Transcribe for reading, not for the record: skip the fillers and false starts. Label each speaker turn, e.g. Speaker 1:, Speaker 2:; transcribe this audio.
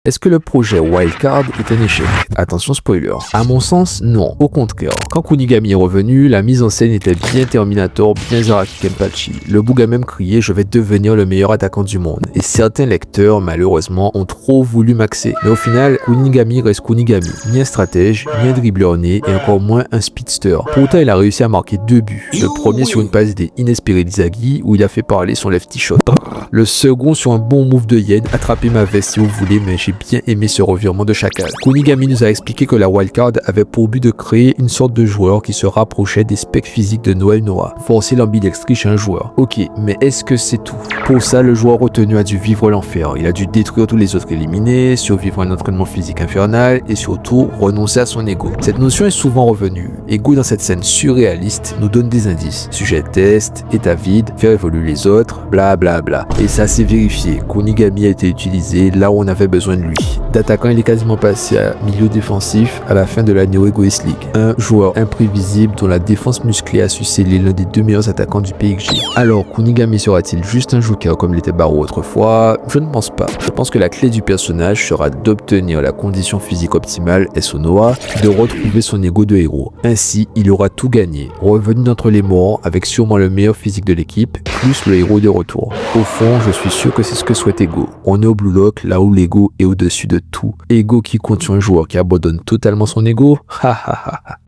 Speaker 1: Est-ce que le projet Wildcard est un échec? Attention spoiler. À mon sens, non. Au contraire. Quand Kunigami est revenu, la mise en scène était bien Terminator, bien Zaraki Kenpachi. Le bug a même crié « Je vais devenir le meilleur attaquant du monde ». Et certains lecteurs, malheureusement, ont trop voulu maxer. Mais au final, Kunigami reste Kunigami. Ni un stratège, ni un dribbleur né, et encore moins un speedster. Pourtant, il a réussi à marquer 2 buts. Le premier sur une passe idée inespérée d'Izagi, où il a fait parler son lefty shot. Le second sur un bon move de Yen, attrapez ma veste si vous voulez, mais j'ai bien aimé ce revirement de chacal. Kunigami nous a expliqué que la wildcard avait pour but de créer une sorte de joueur qui se rapprochait des specs physiques de Noël Noah, forcer l'ambidextrie chez un joueur. Ok, mais est-ce que c'est tout? Pour ça, le joueur retenu a dû vivre l'enfer. Il a dû détruire tous les autres éliminés, survivre à un entraînement physique infernal et surtout renoncer à son ego. Cette notion est souvent revenue. Ego dans cette scène surréaliste nous donne des indices. Sujet test, état vide, faire évoluer les autres, bla bla bla. Et ça s'est vérifié. Kunigami a été utilisé là où on avait besoin de lui. D'attaquant, il est quasiment passé à milieu défensif à la fin de la Neo Egoist League. Un joueur imprévisible dont la défense musclée a su sceller l'un des 2 meilleurs attaquants du PXG. Alors, Kunigami sera-t-il juste un joker comme l'était Barreau autrefois? Je ne pense pas. Je pense que la clé du personnage sera d'obtenir la condition physique optimale Sonoa, puis de retrouver son ego de héros. Ainsi, il aura tout gagné. Revenu d'entre les morts avec sûrement le meilleur physique de l'équipe, plus le héros de retour. Au fond, je suis sûr que c'est ce que souhaite Ego. On est au Blue Lock, là où l'ego est au-dessus de tout. Ego qui compte sur un joueur qui abandonne totalement son ego? Ha ha ha ha.